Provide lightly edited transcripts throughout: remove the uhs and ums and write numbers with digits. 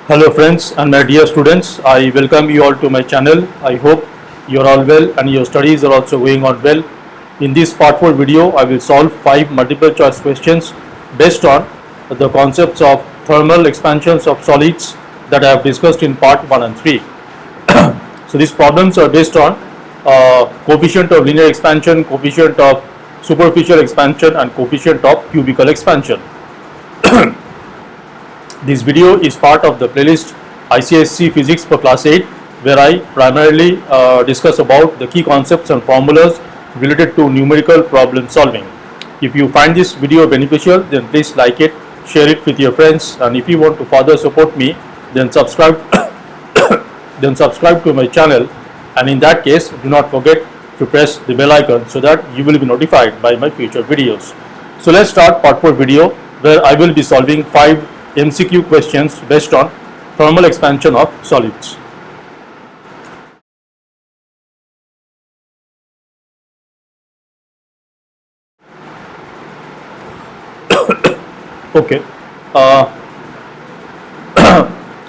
Hello friends and my dear students, I welcome you all to my channel. I hope you are all well and your studies are also going on well. In this part 4 video, I will solve 5 multiple choice questions based on the concepts of thermal expansions of solids that I have discussed in part 1 and 3. So these problems are based on coefficient of linear expansion, coefficient of superficial expansion and coefficient of cubical expansion. This video is part of the playlist ICSE Physics for Class 8, where I primarily discuss about the key concepts and formulas related to numerical problem solving. If you find this video beneficial, then please like it, share it with your friends, and if you want to further support me, then subscribe to my channel, and in that case do not forget to press the bell icon so that you will be notified by my future videos. So let's start part 4 video, where I will be solving 5 MCQ questions based on thermal expansion of solids. Okay,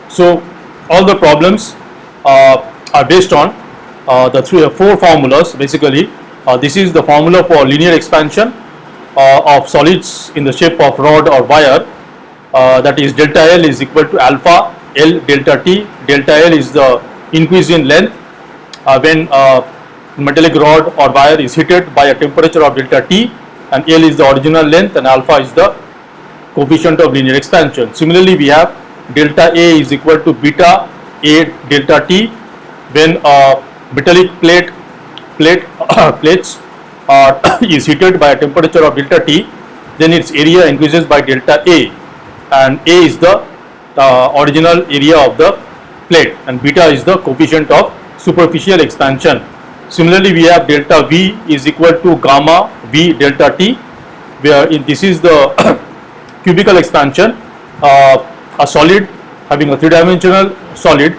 so all the problems are based on the 3 or 4 formulas. Basically, this is the formula for linear expansion of solids in the shape of rod or wire. That is delta L is equal to alpha L delta T. Delta L is the increase in length when metallic rod or wire is heated by a temperature of delta T, and L is the original length and alpha is the coefficient of linear expansion. Similarly, we have delta A is equal to beta A delta T. When metallic plates is heated by a temperature of delta T, then its area increases by delta A, and A is the original area of the plate and beta is the coefficient of superficial expansion. Similarly, we have delta V is equal to gamma V delta T, where this is the cubical expansion. A solid having a 3-dimensional solid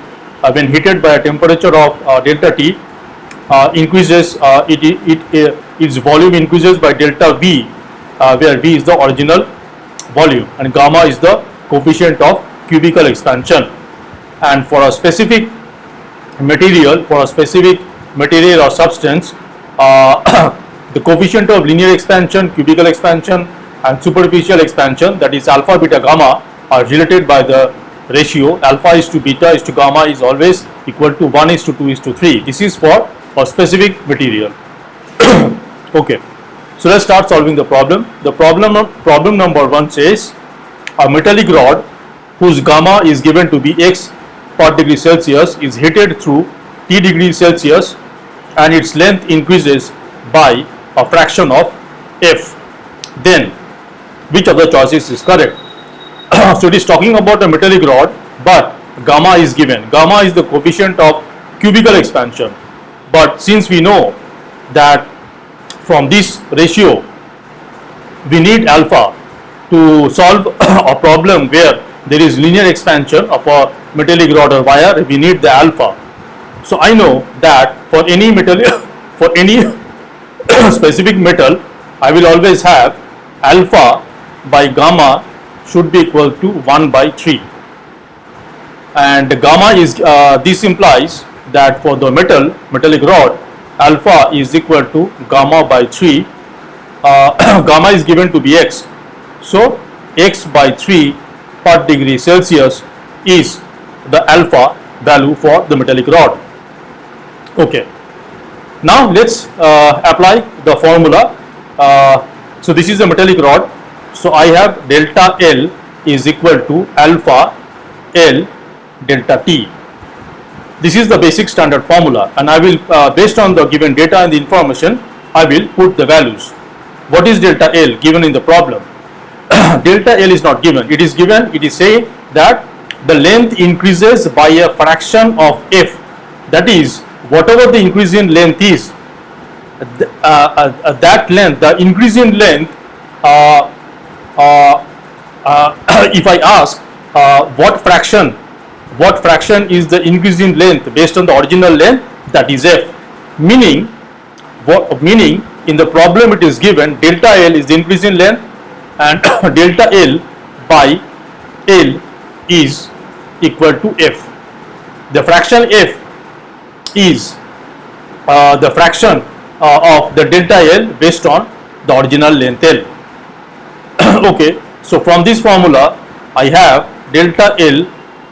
when heated by a temperature of delta T increases, its volume increases by delta V, where V is the original volume and gamma is the coefficient of cubical expansion. And for a specific material, or substance, the coefficient of linear expansion, cubical expansion and superficial expansion, that is alpha, beta, gamma, are related by the ratio alpha is to beta is to gamma is always equal to 1 is to 2 is to 3. This is for a specific material. Okay. So let's start solving the problem. The problem number 1 says a metallic rod whose gamma is given to be x per degree Celsius is heated through T degrees Celsius and its length increases by a fraction of f. Then which of the choices is correct? So it is talking about a metallic rod, but gamma is given. Gamma is the coefficient of cubical expansion. But since we know that from this ratio we need alpha to solve a problem where there is linear expansion of a metallic rod or wire, we need the alpha. So I know that for any metal, for any specific metal, I will always have alpha by gamma should be equal to 1 by 3, and gamma is this implies that for the metallic rod, alpha is equal to gamma by 3. Gamma is given to be x, so x by 3 per degree Celsius is the alpha value for the metallic rod. Okay, now let's apply the formula. So this is the metallic rod, so I have delta L is equal to alpha L delta T. This is the basic standard formula, and I will based on the given data and the information, I will put the values. What is delta L given in the problem? Delta L is not given. It is given, it is saying that the length increases by a fraction of f. That is, whatever the increase in length is, that length, the increase in length, if I ask what fraction is the increase in length based on the original length, that is f. Meaning in the problem it is given delta L is the increase in length and delta L by L is equal to F. The fraction F is the fraction of the delta L based on the original length L. Okay, so from this formula I have delta L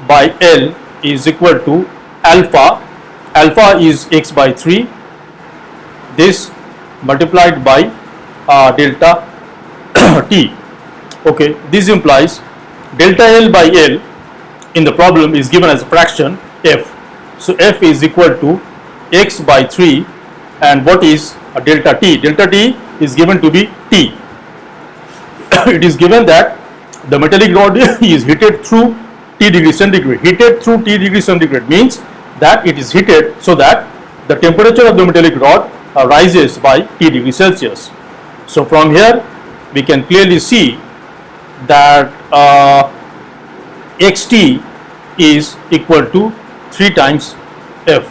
by L is equal to alpha. Alpha is x by 3. This multiplied by delta T. Okay, this implies delta L by L in the problem is given as a fraction F. So F is equal to x by 3, and what is delta T? Delta T is given to be T. It is given that the metallic rod is heated through T degree centigrade. Heated through T degree centigrade means that it is heated so that the temperature of the metallic rod rises by T degree Celsius. So from here we can clearly see that xt is equal to 3 times F.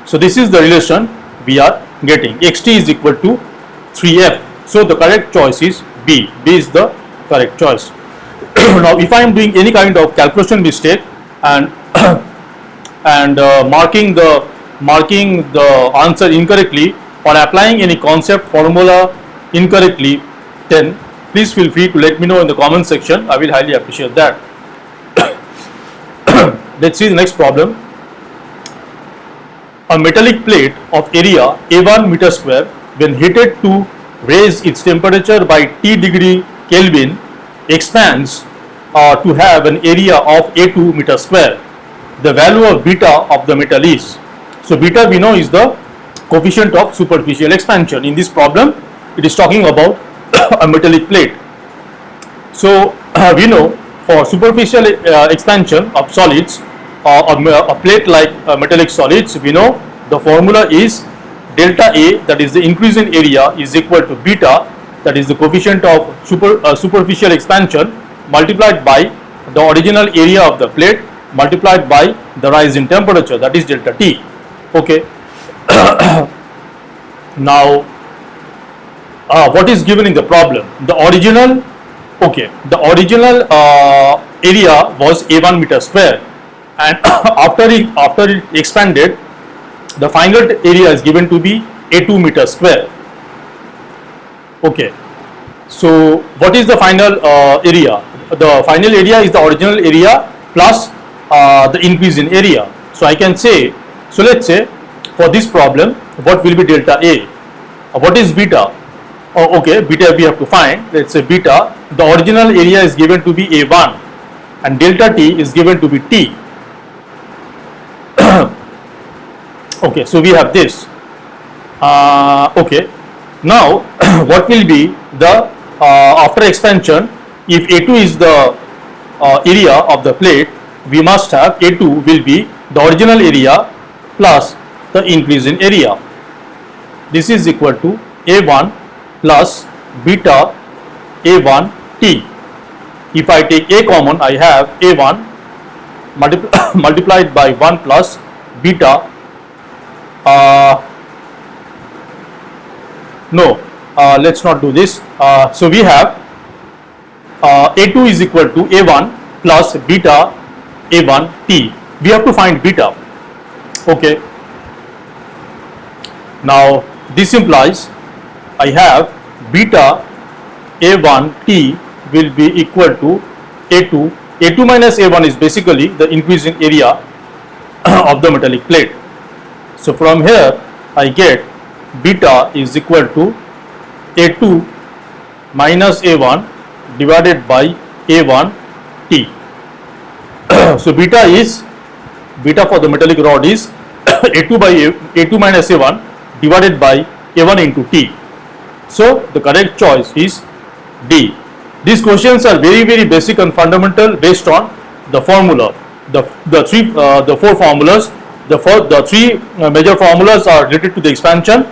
So this is the relation we are getting. Xt is equal to 3F. So the correct choice is B. B is the correct choice. Now if I am doing any kind of calculation mistake and marking the answer incorrectly or applying any concept formula incorrectly, then please feel free to let me know in the comment section. I will highly appreciate that. Let's see the next problem. A metallic plate of area A1 meter square, when heated to raise its temperature by T degree Kelvin, expands to have an area of A2 meter square. The value of beta of the metal is. So beta we know is the coefficient of superficial expansion. In this problem it is talking about a metallic plate. So we know for superficial expansion of solids, a plate like metallic solids, we know the formula is delta A, that is the increase in area, is equal to beta, that is the coefficient of superficial expansion, multiplied by the original area of the plate multiplied by the rise in temperature, that is delta T. Okay. Now what is given in the problem? The original area was A1 meter square, and after it expanded, the final area is given to be A2 meter square. Okay, so what is the final area? The final area is the original area plus the increase in area. So I can say, so let's say for this problem, what will be delta A? What is beta? Okay, beta we have to find. Let's say beta, the original area is given to be A1 and delta T is given to be T. Okay, so we have this. Okay, now what will be the after expansion? If A2 is the area of the plate, we must have A2 will be the original area plus the increase in area. This is equal to A1 plus beta A1 T. If I take A common, I have A1 multiplied by 1 plus beta. Let's not do this. So we have A2 is equal to A1 plus beta A1 T. We have to find beta. Okay. Now this implies I have beta A1 T will be equal to A2. A2 minus A1 is basically the increase in area of the metallic plate. So from here I get beta is equal to A2 minus A1 divided by A1 T. So beta for the metallic rod is A2 minus A1 divided by A1 into T. So the correct choice is D. These questions are very basic and fundamental based on the formula. The four formulas. The three major formulas are related to the expansion,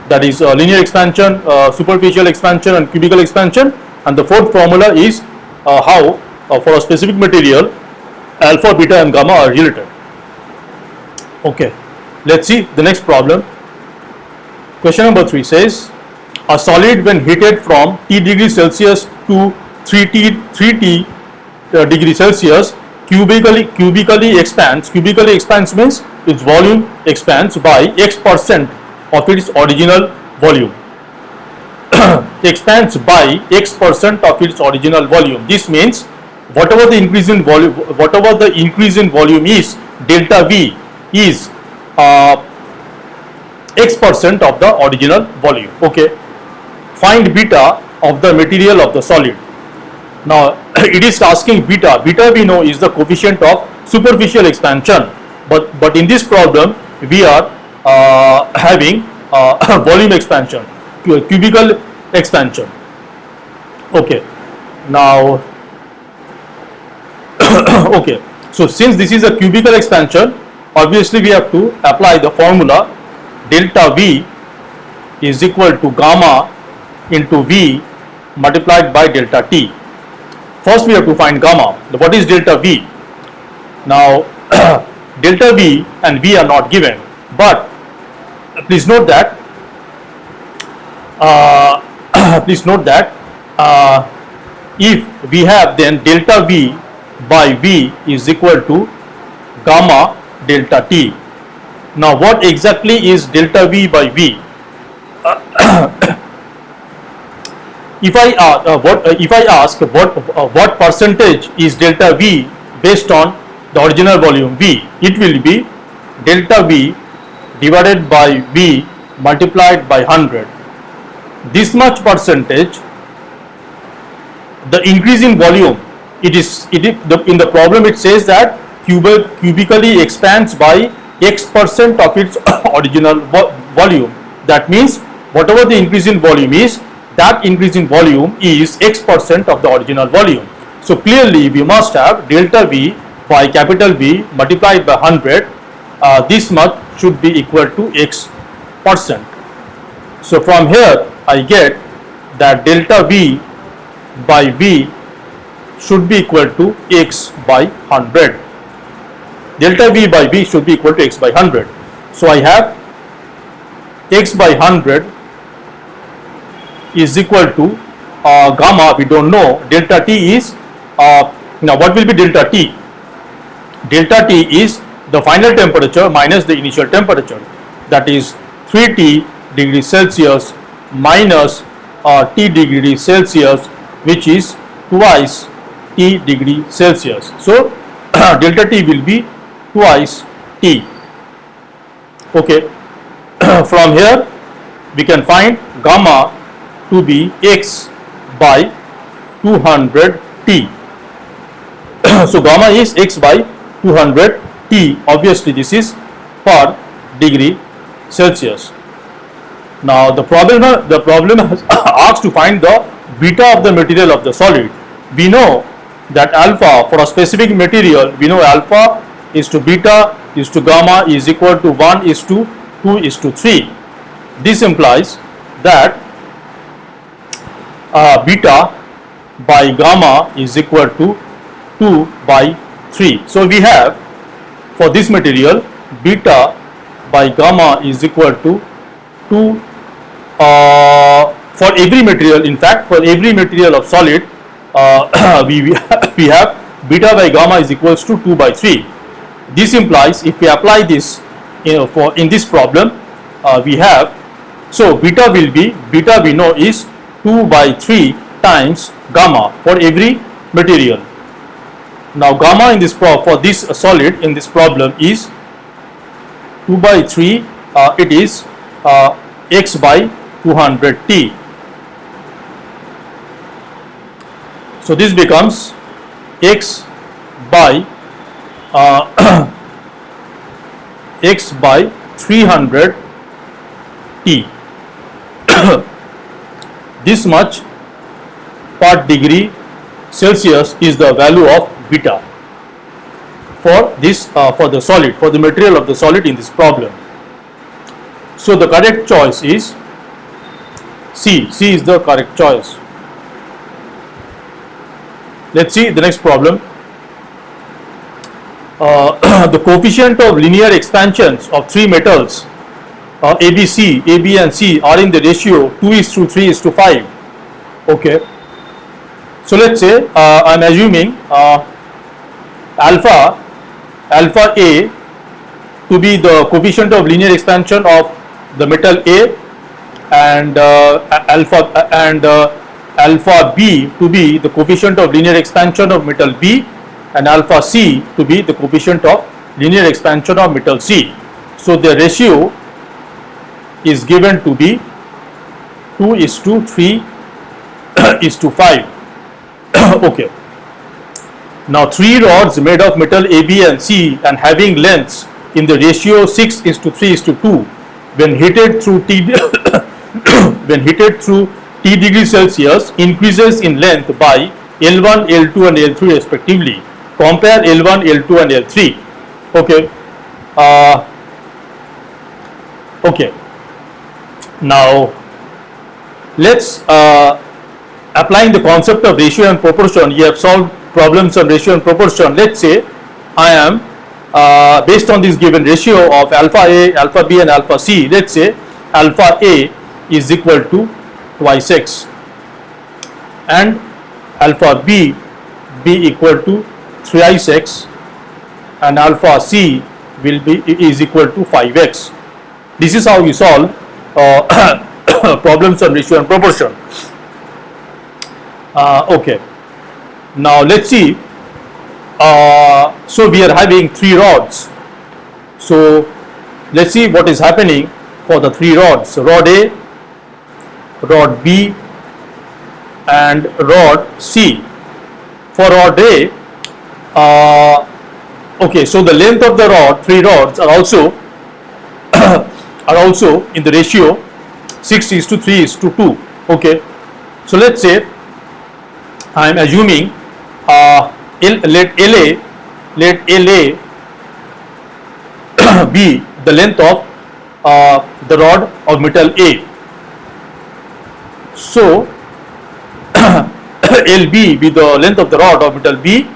that is linear expansion, superficial expansion and cubical expansion, and the fourth formula is how for a specific material alpha, beta and gamma are related. Okay, let's see the next problem. Question number 3 says, a solid when heated from T degree Celsius to 3T degree Celsius cubically expands. Cubically expands means its volume expands by X% of its original volume. Expands by X% of its original volume. This means whatever the increase in volume is, delta V is X% of the original volume. Okay. Find beta of the material of the solid. Now it is asking beta. Beta we know is the coefficient of superficial expansion, but in this problem we are having volume expansion, cubical expansion. Okay. Now okay. So since this is a cubical expansion, obviously we have to apply the formula delta V is equal to gamma into V multiplied by delta T. First we have to find gamma. What is delta V? Now delta V and V are not given, but please note that if we have, then delta V by V is equal to gamma delta T. Now what exactly is delta V by V? If I ask what percentage is delta V based on the original volume V, it will be delta V divided by V multiplied by 100. This much percentage, the increase in volume, in the problem it says that cubically expands by X% of its original volume. That means whatever the increase in volume is, that increase in volume is X% of the original volume. So clearly we must have delta V by capital V multiplied by 100. This much should be equal to X%. So from here I get that delta V by V should be equal to X by 100. Delta V by V should be equal to X by 100. So I have X by 100 is equal to gamma, we don't know. Delta T is, now what will be delta T? Delta T is the final temperature minus the initial temperature, that is 3T degrees Celsius minus T degree Celsius, which is twice T degree Celsius. So delta T will be twice T. Okay. From here we can find gamma to be X by 200 T. So gamma is X by 200 T. Obviously this is per degree Celsius. Now the problem has asked to find the beta of the material of the solid. We know that alpha for a specific material, we know alpha is to beta is to gamma is equal to 1 is to 2 is to 3. This implies that beta by gamma is equal to 2 by 3. So we have for this material beta by gamma is equal to 2 for every material. In fact, for every material of solid we have beta by gamma is equals to 2 by 3. This implies if we apply this in this problem, we have, so beta will be, beta we know is 2 by 3 times gamma for every material. Now gamma in this for this solid in this problem is 2 by 3, it is X by 200 T. So this becomes X by X by 300 T. This much per degree Celsius is the value of beta for this for the solid, for the material of the solid in this problem. So the correct choice is C. C is the correct choice. Let's see the next problem. The coefficient of linear expansions of three metals ABC, AB and C are in the ratio 2:3:5. Okay. So let's say I am assuming alpha A to be the coefficient of linear expansion of the metal A, and alpha B to be the coefficient of linear expansion of metal B, and alpha C to be the coefficient of linear expansion of metal C. So the ratio is given to be 2:3:5. Okay. Now 3 rods made of metal A, B and C and having lengths in the ratio 6:3:2 when heated through T when heated through T degree Celsius increases in length by L1, L2 and L3 respectively. Compare L1, L2 and L3. Okay. Okay. Now let's applying the concept of ratio and proportion. You have solved problems on ratio and proportion. Let's say I am based on this given ratio of alpha A, alpha B and alpha C. Let's say alpha A is equal to twice x and alpha B equal to thrice x and alpha C will be is equal to 5x. This is how you solve problems on ratio and proportion. Okay. Now let's see. So we are having 3 rods. So let's see what is happening for the 3 rods. Rod A, rod B and rod C. For rod A, okay, so the length of the rod, 3 rods are also are also in the ratio 6:3:2. Okay, so let's say I am assuming let LA be the length of the rod of metal A. So LB be the length of the rod of metal B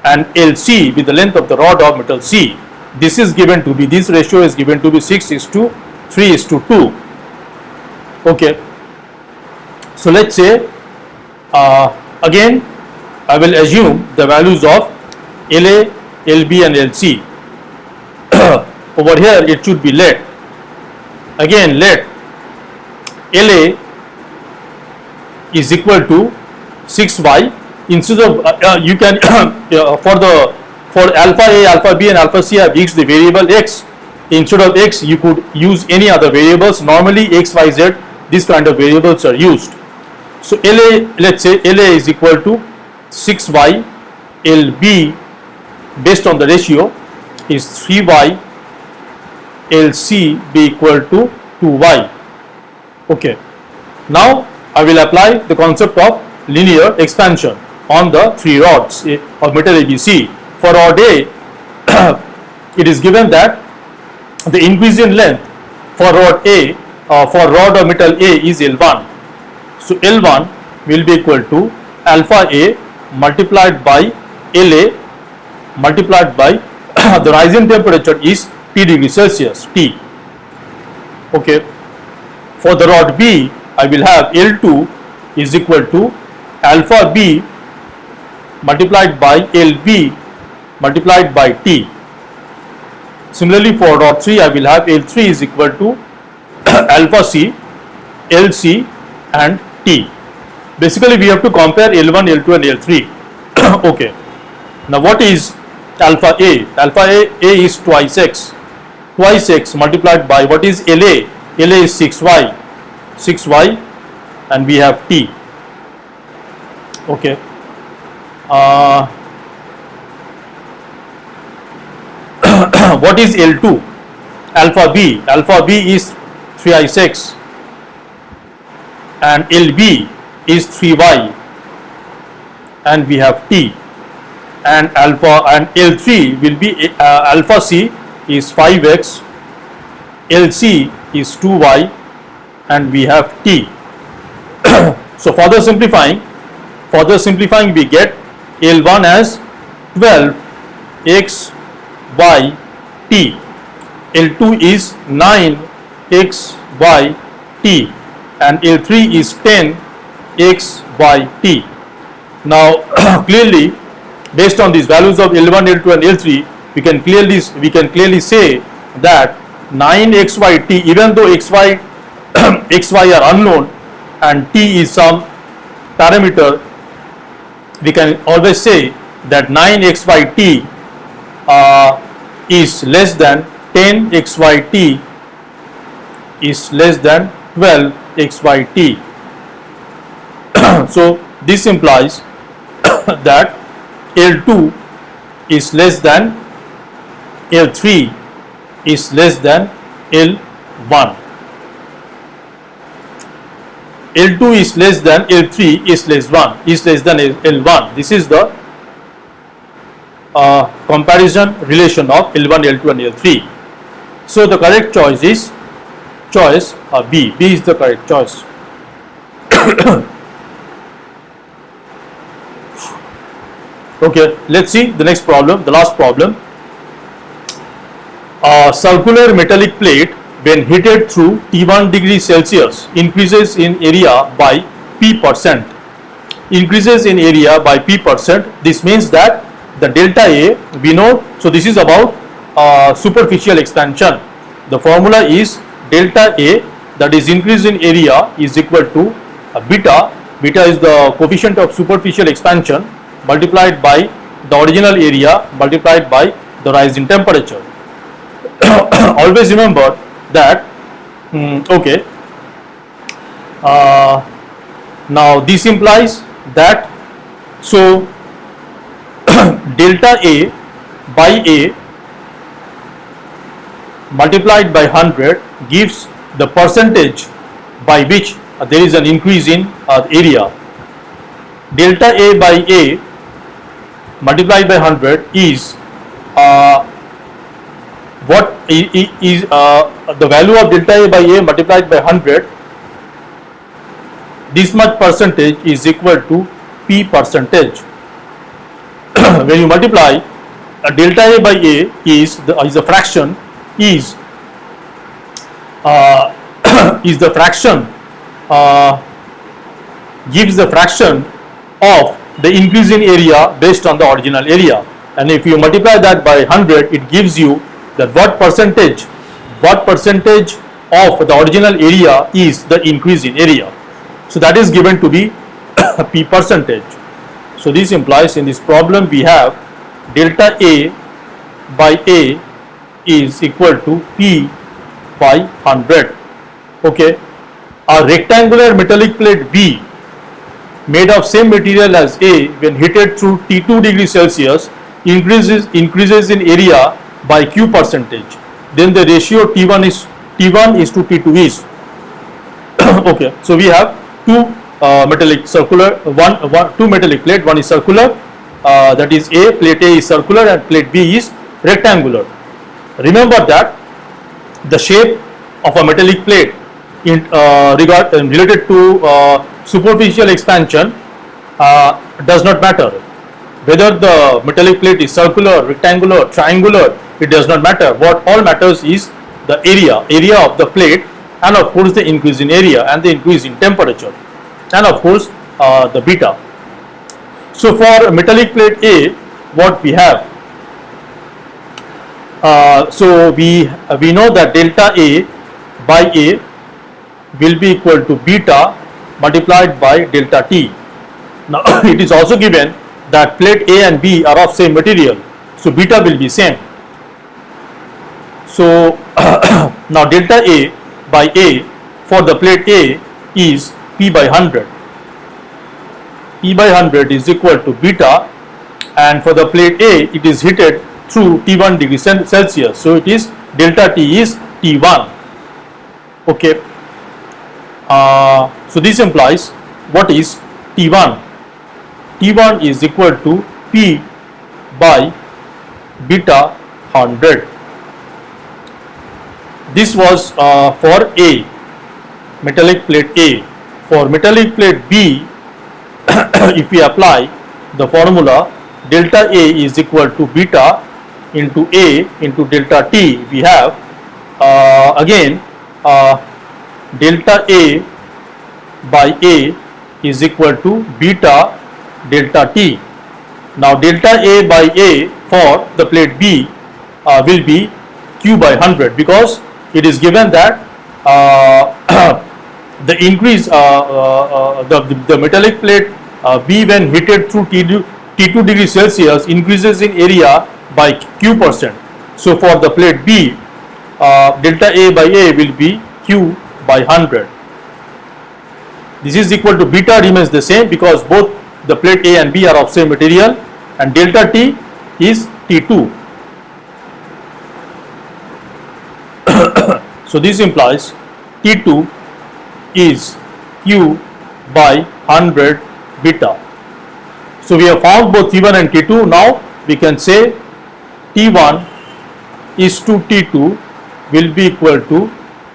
and LC be the length of the rod of metal C. This is given to be, this ratio is given to be 6:3:2. Okay, so let's say again I will assume the values of LA, LB and LC. Over here it should be let LA is equal to 6y. Instead of you can for alpha A, alpha B and alpha C have used the variable x. Instead of x you could use any other variables. Normally x, y, z, this kind of variables are used. So LA, let's say LA is equal to 6y, LB based on the ratio is 3y, LC be equal to 2y. Okay, now I will apply the concept of linear expansion on the 3 rods of metal ABC. For rod A, it is given that the increase in length for rod A for rod of metal A is L1. So L1 will be equal to alpha A multiplied by LA multiplied by the rising temperature is T degree Celsius, T. Okay. For the rod B, I will have L2 is equal to alpha B multiplied by LB multiplied by T. Similarly, for rod 3, I will have L3 is equal to alpha C, LC and T. Basically, we have to compare L1, L2 and L3. Okay. Now, what is alpha A? Alpha A is twice x multiplied by what is LA? LA is 6y and we have T. Okay. What is L2? Alpha B is 3x and LB is 3y and we have T, and alpha and L3 will be alpha C is 5x, LC is 2y and we have T. So further simplifying we get L1 as 12x by T, L2 is 9x by T and L3 is 10x by T. Now clearly based on these values of L1, L2 and L3, we can clearly say that 9xyt, even though xy xy are unknown and t is some parameter, we can always say that 9xyt is less than 10xyt is less than 12xyt. So this implies that L2 is less than L3 is less than L1. L2 is less than L3 is less than L1. This is the comparison relation of L1, L2 and L3. So the correct choice is choice B. B is the correct choice. Okay, let's see the next problem, the last problem. A circular metallic plate, when heated through T1 degree Celsius, increases in area by P%. Increases in area by P%. This means that the delta A, we know, so this is about superficial expansion. The formula is delta A, that is increase in area, is equal to beta. Beta is the coefficient of superficial expansion multiplied by the original area multiplied by the rise in temperature. Always remember that. Okay. Now this implies that, so delta A by A multiplied by 100 gives the percentage by which there is an increase in area. Delta A by A multiplied by 100 is what is the value of delta A by A multiplied by 100. This much percentage is equal to P percentage. When you multiply delta A by A is the fraction is the fraction gives the fraction of the increase in area based on the original area, and if you multiply that by 100, it gives you that what percentage of the original area is the increase in area. So that is given to be P percentage. So this implies in this problem we have delta A by A is equal to P by 100. Okay, a rectangular metallic plate B made of same material as A, when heated through T2 degree Celsius, increases in area by Q percentage. Then the ratio T1 is to T2 is okay. So we have two metallic circular two metallic plate. One is circular, that is A, plate A is circular and plate B is rectangular. Remember that the shape of a metallic plate related to superficial expansion does not matter. Whether the metallic plate is circular, rectangular, triangular, it does not matter. What all matters is the area of the plate, and of course the increase in area and the increase in temperature, and of course the beta. So for metallic plate A, what we have, so we know that delta A by A will be equal to beta multiplied by delta T. Now it is also given that plate A and B are of same material, so beta will be same. So now delta A by A for the plate A is P by 100. P by 100 is equal to beta, and for the plate A it is heated through T1 degree Celsius, so it is delta T is T1. Okay. So this implies what is T1? T1 is equal to P by beta 100. This was for A, metallic plate A. For metallic plate B, if we apply the formula delta A is equal to beta into A into delta T, we have again delta A by A is equal to beta delta T. Now delta A by A for the plate B will be Q by 100, because it is given that the increase the metallic plate B when heated through T2 degrees Celsius increases in area by Q%. So for the plate B, delta A by A will be Q by 100. This is equal to beta remains the same because both the plate A and B are of same material, and delta T is T2. So this implies T2 is Q by 100 beta. So we have found both T1 and T2. Now we can say T1 is to T2 will be equal to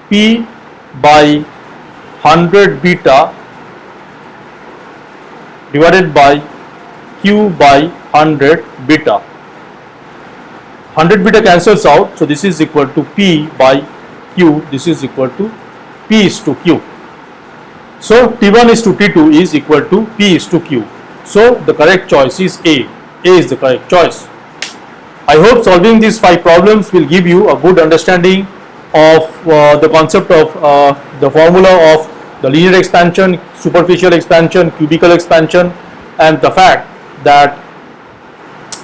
P by 100 beta divided by Q by 100 beta. 100 beta cancels out, so this is equal to P by Q. This is equal to P is to Q. So T1 is to T2 is equal to P is to Q. So the correct choice is A. A is the correct choice. I hope solving these 5 problems will give you a good understanding of the concept of the formula of the linear expansion, superficial expansion, cubical expansion, and the fact that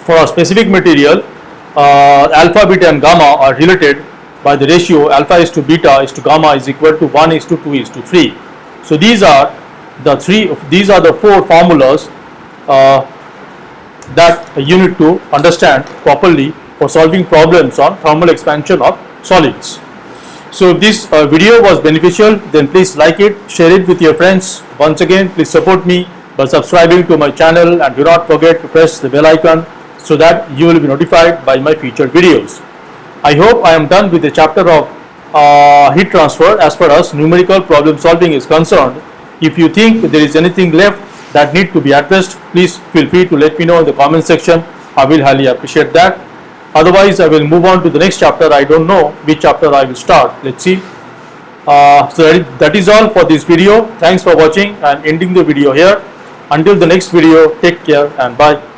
for a specific material alpha, beta and gamma are related by the ratio alpha is to beta is to gamma is equal to 1 is to 2 is to 3. So these are the 4 formulas that you need to understand properly for solving problems on thermal expansion of solids. So if this video was beneficial, then please like it, share it with your friends. Once again, please support me by subscribing to my channel, and do not forget to press the bell icon so that you will be notified by my future videos. I hope I am done with the chapter of heat transfer as far as numerical problem solving is concerned. If you think there is anything left that need to be addressed, please feel free to let me know in the comment section. I will highly appreciate that. Otherwise, I will move on to the next chapter. I don't know which chapter I will start. Let's see. So that is all for this video. Thanks for watching and ending the video here. Until the next video, take care and bye.